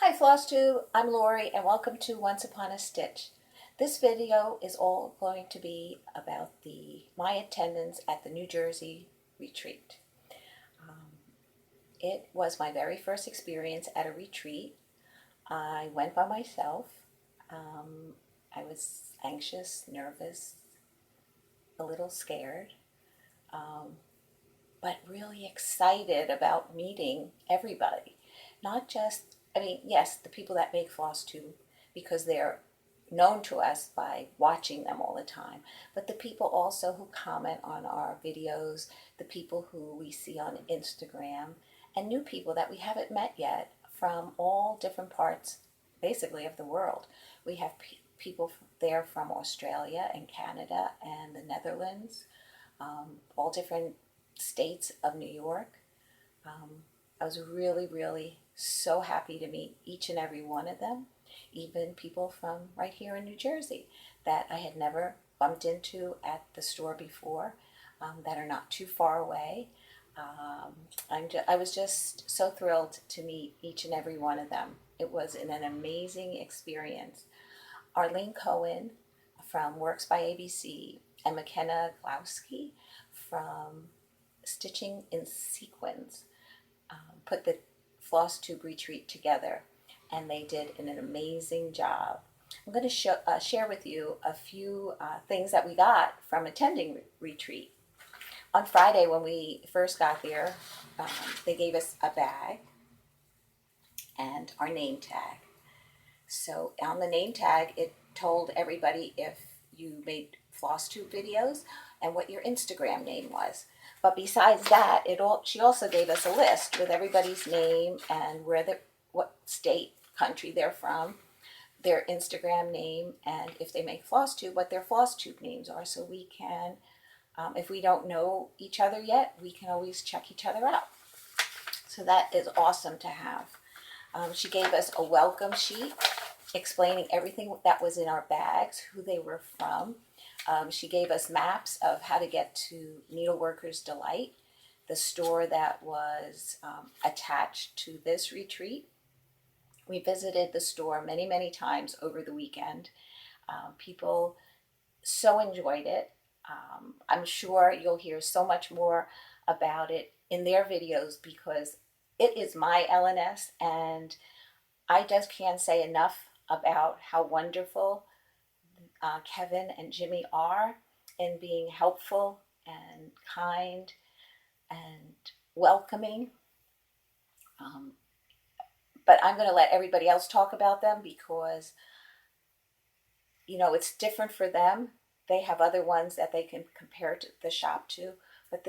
Hi Flosstube, I'm Lori and welcome to Once Upon a Stitch. This video is all going to be about my attendance at the New Jersey retreat. It was my very first experience at a retreat. I went by myself. I was anxious, nervous, a little scared, but really excited about meeting everybody. Not just, yes, the people that make Flosstube, because they're known to us by watching them all the time, but the people also who comment on our videos, the people who we see on Instagram, and new people that we haven't met yet from all different parts, basically, of the world. We have people there from Australia and Canada and the Netherlands, all different states of New York. I was really, really so happy to meet each and every one of them, even people from right here in New Jersey that I had never bumped into at the store before, that are not too far away. I was just so thrilled to meet each and every one of them. It was an amazing experience. Arlene Cohen from Works by ABC and McKenna Glowski from Stitching in Sequins put the Flosstube retreat together, and they did an amazing job. I'm going to share with you a few things that we got from attending retreat. On Friday, when we first got there, they gave us a bag and our name tag. So on the name tag, it told everybody if you made Flosstube videos and what your Instagram name was. But besides that, she also gave us a list with everybody's name and what state, country they're from, their Instagram name, and if they make Flosstube, what their Flosstube names are, so we can, if we don't know each other yet, we can always check each other out. So that is awesome to have. She gave us a welcome sheet explaining everything that was in our bags, who they were from. She gave us maps of how to get to Needleworkers Delight, the store that was attached to this retreat. We visited the store many, many times over the weekend. People so enjoyed it. I'm sure you'll hear so much more about it in their videos because it is my LNS, and I just can't say enough about how wonderful Kevin and Jimmy are in being helpful and kind and welcoming. But I'm going to let everybody else talk about them because, it's different for them. They have other ones that they can compare to the shop to, but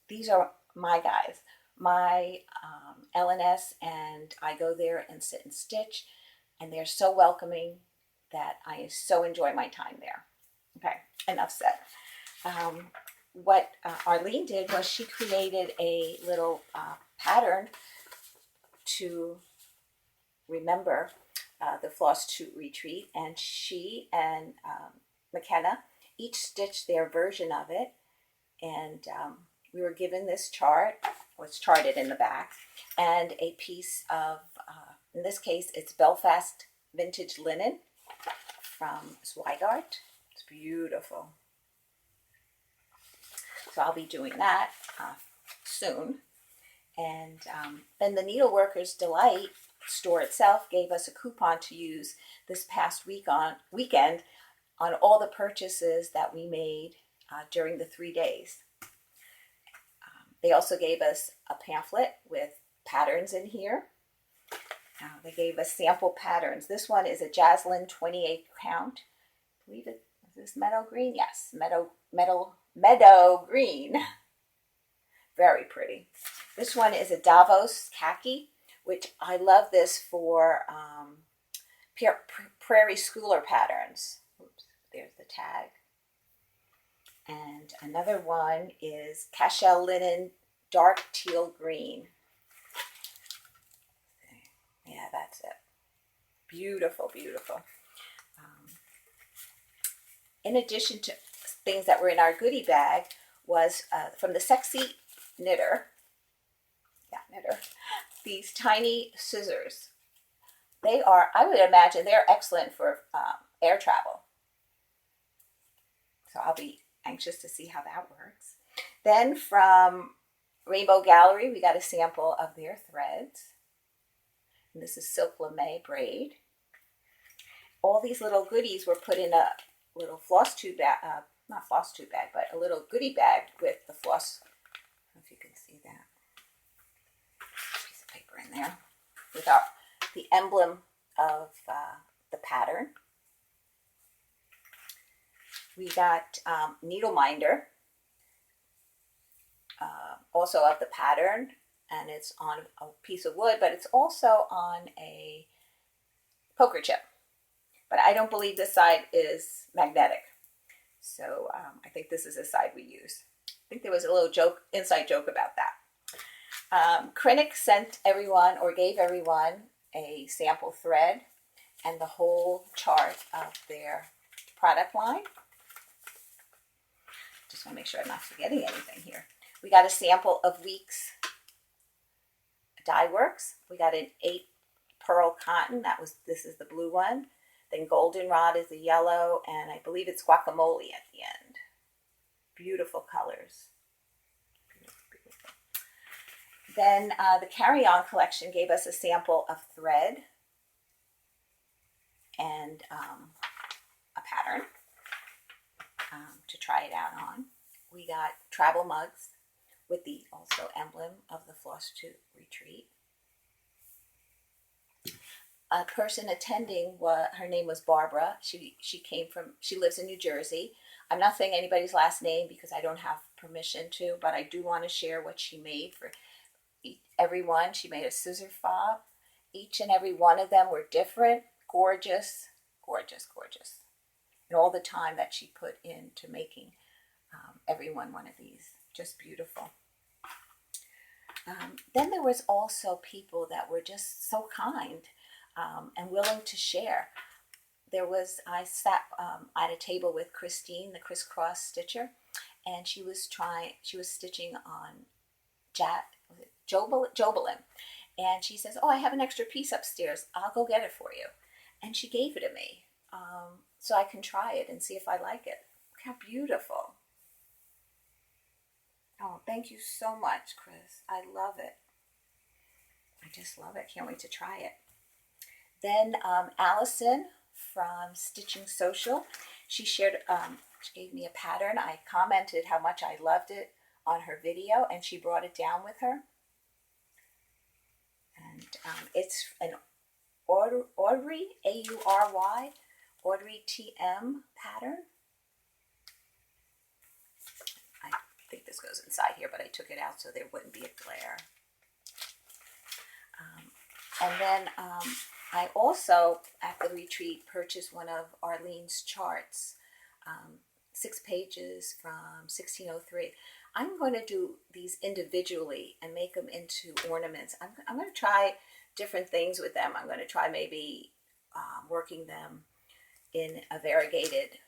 these are my guys, my LNS, and I go there and sit and stitch, and they're so welcoming that I so enjoy my time there. Okay, enough said. What Arlene did was she created a little pattern to remember the Flosstube retreat, and she and McKenna each stitched their version of it, and we were given this chart, was charted in the back, and a piece of, in this case, it's Belfast vintage linen from Zweigart. It's beautiful. So I'll be doing that soon. And then the Needleworkers Delight store itself gave us a coupon to use this past weekend on all the purchases that we made during the 3 days. They also gave us a pamphlet with patterns in here. They gave us sample patterns. This one is a Jaslyn 28 count. I believe it is this meadow green. Yes, meadow green. Very pretty. This one is a Davos khaki, which I love this for prairie schooler patterns. Oops, there's the tag. And another one is Cashel linen dark teal green. Yeah, that's it. Beautiful, beautiful. In addition to things that were in our goodie bag was from the Sexy Knitter, these tiny scissors. They are, I would imagine, they're excellent for air travel. So I'll be anxious to see how that works. Then from Rainbow Gallery, we got a sample of their threads. And this is silk lame braid. All these little goodies were put in a little floss tube bag, not floss tube bag, but a little goodie bag with the floss. I don't know if you can see that. Piece of paper in there with the emblem of the pattern. We got needle minder, also of the pattern, and it's on a piece of wood, but it's also on a poker chip. But I don't believe this side is magnetic. So I think this is the side we use. I think there was a little inside joke about that. Krennic sent everyone, or gave everyone, a sample thread and the whole chart of their product line. Just want to make sure I'm not forgetting anything here. We got a sample of Weeks Dye Works. We got an 8 pearl cotton. This is the blue one. Then goldenrod is the yellow, and I believe it's guacamole at the end. Beautiful colors. Beautiful, beautiful. Then the Carry On collection gave us a sample of thread and a pattern to try it out on. We got travel mugs with the also emblem of the Flosstube retreat. A person attending, her name was Barbara. She lives in New Jersey. I'm not saying anybody's last name because I don't have permission to, but I do want to share what she made for everyone. She made a scissor fob. Each and every one of them were different, gorgeous, gorgeous, gorgeous. And all the time that she put into making everyone one of these, just beautiful. Then there was also people that were just so kind and willing to share. I sat at a table with Christine, the crisscross stitcher, and she was stitching on Jobelin. And she says, "Oh, I have an extra piece upstairs. I'll go get it for you." And she gave it to me so I can try it and see if I like it. Look how beautiful. Oh, thank you so much, Chris. I love it. I just love it. Can't wait to try it. Then Allison from Stitching Social, she gave me a pattern. I commented how much I loved it on her video, and she brought it down with her. And it's an Audrey, A-U-R-Y, Audrey TM pattern. I think this goes inside here, but I took it out so there wouldn't be a glare. And then I also, at the retreat, purchased one of Arlene's charts, 6 pages from 1603. I'm going to do these individually and make them into ornaments. I'm going to try different things with them. I'm going to try maybe working them in a variegated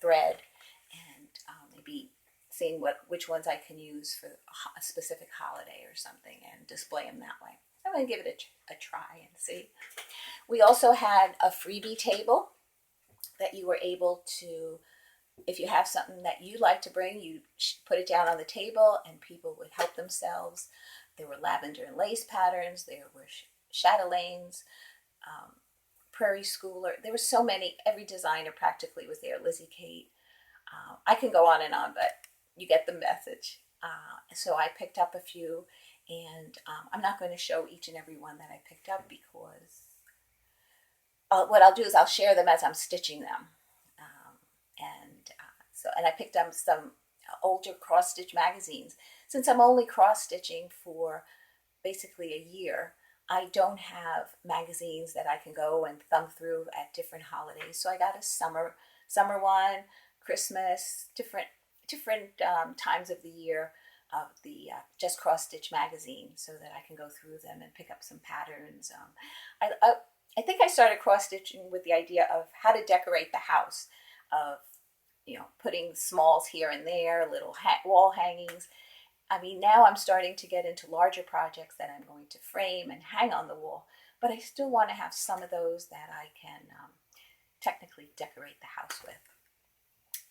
thread and maybe seeing which ones I can use for a specific holiday or something and display them that way. I'm going to give it a try and see. We also had a freebie table that you were able to, if you have something that you like to bring, you put it down on the table and people would help themselves. There were lavender and lace patterns. There were chatelaines, prairie schooler. There were so many. Every designer practically was there. Lizzie Kate. I can go on, but you get the message. So I picked up a few, and I'm not going to show each and every one that I picked up because what I'll do is I'll share them as I'm stitching them. And I picked up some older cross-stitch magazines. Since I'm only cross-stitching for basically a year, I don't have magazines that I can go and thumb through at different holidays. So I got a summer one, Christmas, different times of the year of the Just Cross Stitch magazine, so that I can go through them and pick up some patterns. I think I started cross stitching with the idea of how to decorate the house, of putting smalls here and there, little wall hangings. I mean, now I'm starting to get into larger projects that I'm going to frame and hang on the wall. but I still want to have some of those that I can technically decorate the house with.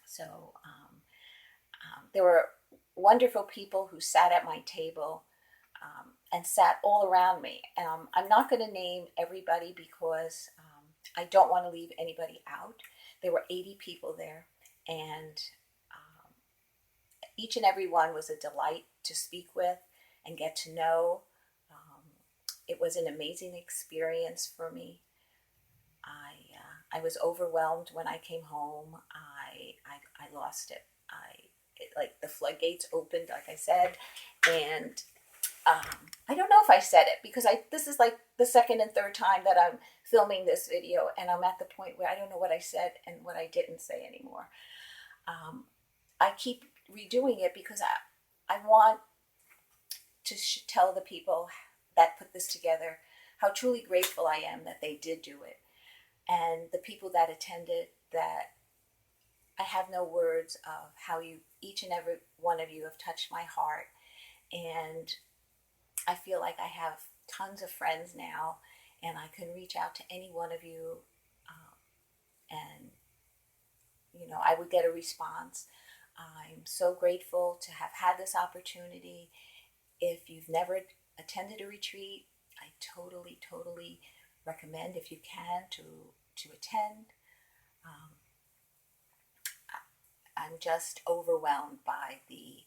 So there were wonderful people who sat at my table and sat all around me. I'm not going to name everybody because I don't want to leave anybody out. There were 80 people there, and each and every one was a delight to speak with and get to know. It was an amazing experience for me. I was overwhelmed when I came home. I lost it. Like the floodgates opened, like I said, and I don't know if I said it because this is like the second and third time that I'm filming this video, and I'm at the point where I don't know what I said and what I didn't say anymore. I keep redoing it because I want to tell the people that put this together how truly grateful I am that they did do it, and the people that attended, that I have no words of how each and every one of you have touched my heart. And I feel like I have tons of friends now, and I can reach out to any one of you, and I would get a response. I'm so grateful to have had this opportunity. If you've never attended a retreat, I totally recommend, if you can, to attend. I'm just overwhelmed by the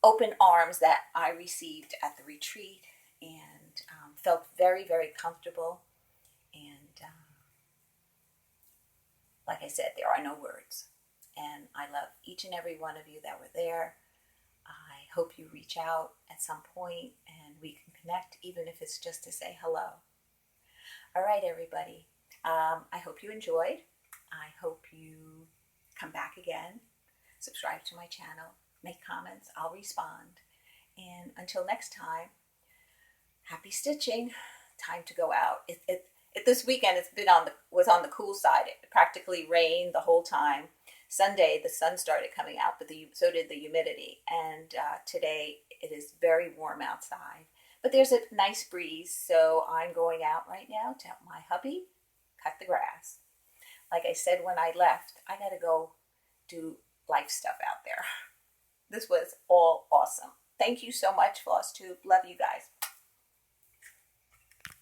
open arms that I received at the retreat, and felt very comfortable. And like I said, there are no words. And I love each and every one of you that were there. I hope you reach out at some point and we can connect, even if it's just to say hello. All right, everybody. I hope you enjoyed. I hope you come back again. Subscribe to my channel. Make comments. I'll respond. And until next time, happy stitching. Time to go out. This weekend was on the cool side. It practically rained the whole time. Sunday the sun started coming out, but so did the humidity. And today it is very warm outside, but there's a nice breeze. So I'm going out right now to help my hubby cut the grass. Like I said when I left, I got to go do life stuff out there. This was all awesome. Thank you so much, Flosstube. Love you guys.